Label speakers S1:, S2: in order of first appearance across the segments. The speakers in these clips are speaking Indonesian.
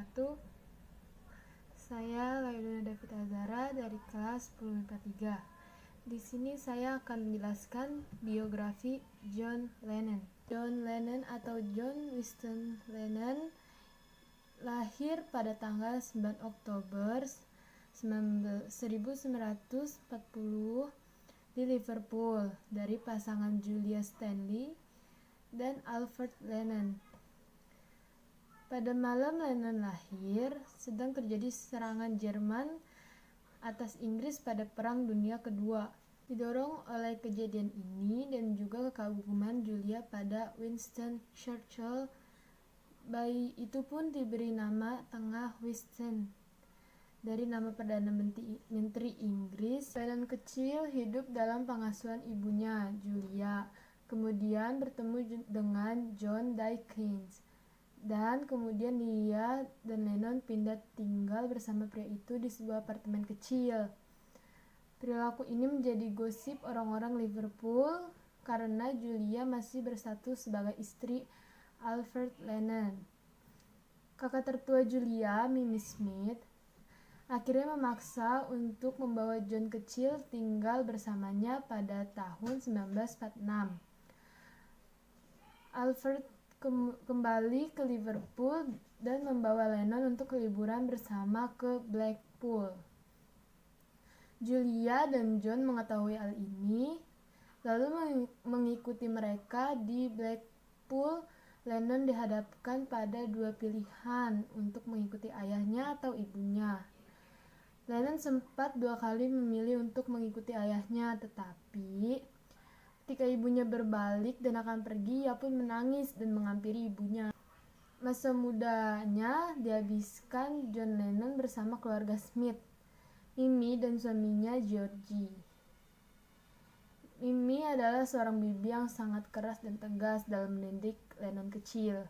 S1: wabarakatuh. Saya Lailuna David Azara dari kelas 10 MIPA 3. Di sini saya akan menjelaskan biografi John Lennon. John Lennon atau John Winston Lennon lahir pada tanggal 9 Oktober 1940 di Liverpool dari pasangan Julia Stanley dan Alfred Lennon. Pada malam Lennon lahir, sedang terjadi serangan Jerman atas Inggris pada Perang Dunia Kedua. Didorong oleh kejadian ini dan juga kekaguman Julia pada Winston Churchill, bayi itu pun diberi nama tengah Winston dari nama Perdana Menteri Inggris. Lennon kecil hidup dalam pengasuhan ibunya, Julia, kemudian bertemu dengan John Dawkins. Dan kemudian dia dan Lennon pindah tinggal bersama pria itu di sebuah apartemen kecil. Perilaku ini menjadi gosip orang-orang Liverpool karena Julia masih berstatus sebagai istri Alfred Lennon. Kakak tertua Julia, Mimi Smith, akhirnya memaksa untuk membawa John kecil tinggal bersamanya pada tahun 1946. Alfred kembali ke Liverpool dan membawa Lennon untuk liburan bersama ke Blackpool. Julia dan John mengetahui hal ini, lalu mengikuti mereka di Blackpool. Lennon dihadapkan pada dua pilihan untuk mengikuti ayahnya atau ibunya. Lennon sempat dua kali memilih untuk mengikuti ayahnya, tetapi ketika ibunya berbalik dan akan pergi, ia pun menangis dan menghampiri ibunya. Masa mudanya dihabiskan John Lennon bersama keluarga Smith, Mimi dan suaminya Georgie. Mimi adalah seorang bibi yang sangat keras dan tegas dalam mendidik Lennon kecil.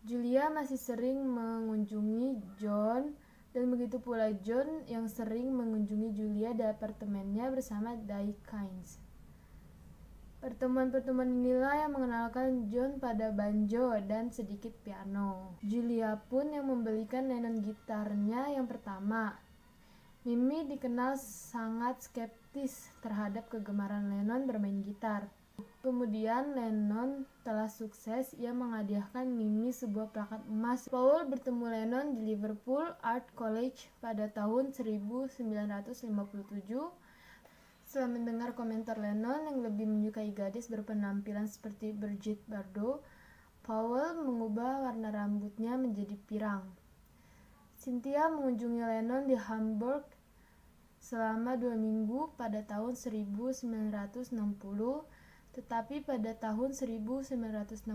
S1: Julia masih sering mengunjungi John, dan begitu pula John yang sering mengunjungi Julia di apartemennya bersama Dawkins. Pertemuan-pertemuan inilah yang mengenalkan John pada banjo dan sedikit piano. Julia pun yang membelikan Lennon gitarnya yang pertama. Mimi dikenal sangat skeptis terhadap kegemaran Lennon bermain gitar. Kemudian Lennon telah sukses, ia menghadiahkan Mimi sebuah plakat emas. Paul bertemu Lennon di Liverpool Art College pada tahun 1957. Setelah mendengar komentar Lennon yang lebih menyukai gadis berpenampilan seperti Brigitte Bardot, Paul mengubah warna rambutnya menjadi pirang. Cynthia mengunjungi Lennon di Hamburg selama 2 minggu pada tahun 1960, tetapi pada tahun 1961,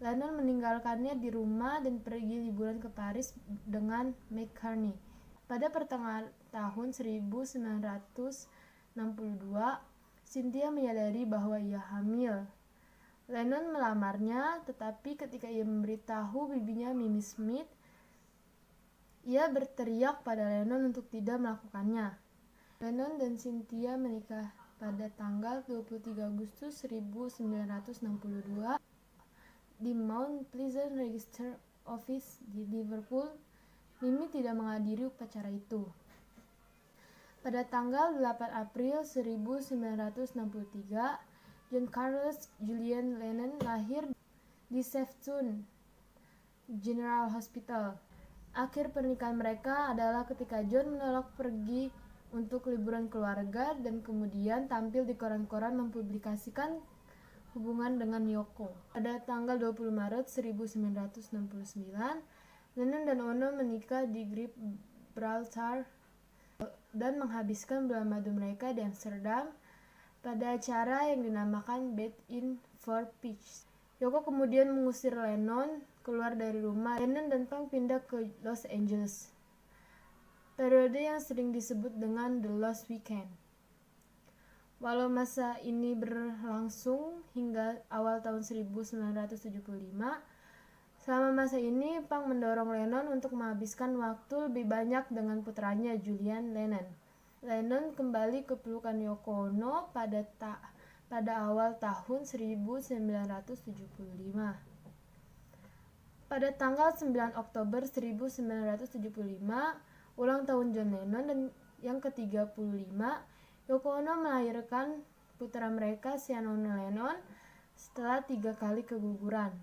S1: Lennon meninggalkannya di rumah dan pergi liburan ke Paris dengan McCartney. Pada pertengahan tahun 1962, Cynthia menyadari bahwa ia hamil. Lennon melamarnya, tetapi ketika ia memberitahu bibinya Mimi Smith, ia berteriak pada Lennon untuk tidak melakukannya. Lennon dan Cynthia menikah pada tanggal 23 Agustus 1962 di Mount Pleasant Register Office di Liverpool. Mimi tidak menghadiri upacara itu. Pada tanggal 8 April 1963, John Carlos Julian Lennon lahir di Sefton General Hospital. Akhir pernikahan mereka adalah ketika John menolak pergi untuk liburan keluarga dan kemudian tampil di koran-koran mempublikasikan hubungan dengan Yoko. Pada tanggal 20 Maret 1969, Lennon dan Ono menikah di Gibraltar dan menghabiskan bulan madu mereka di Amsterdam pada acara yang dinamakan Bed in for Peace. Yoko kemudian mengusir Lennon keluar dari rumah. Lennon dan Pang pindah ke Los Angeles, periode yang sering disebut dengan The Lost Weekend. Walau masa ini berlangsung hingga awal tahun 1975, selama masa ini, Pang mendorong Lennon untuk menghabiskan waktu lebih banyak dengan putranya Julian Lennon. Lennon kembali ke pelukan Yoko Ono pada awal tahun 1975. Pada tanggal 9 Oktober 1975, ulang tahun John Lennon dan yang ke-35, Yoko Ono melahirkan putra mereka Sean Lennon setelah 3 kali keguguran.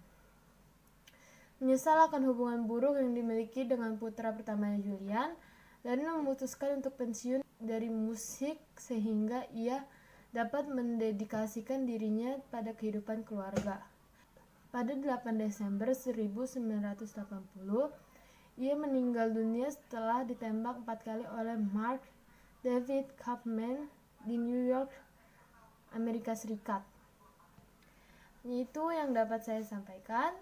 S1: Menyesal akan hubungan buruk yang dimiliki dengan putra pertamanya Julian, Lennon memutuskan untuk pensiun dari musik sehingga ia dapat mendedikasikan dirinya pada kehidupan keluarga. Pada 8 Desember 1980, ia meninggal dunia setelah ditembak 4 kali oleh Mark David Chapman di New York, Amerika Serikat. Itu yang dapat saya sampaikan.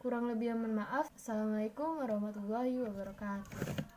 S1: Kurang lebih mohon maaf. Assalamualaikum warahmatullahi wabarakatuh.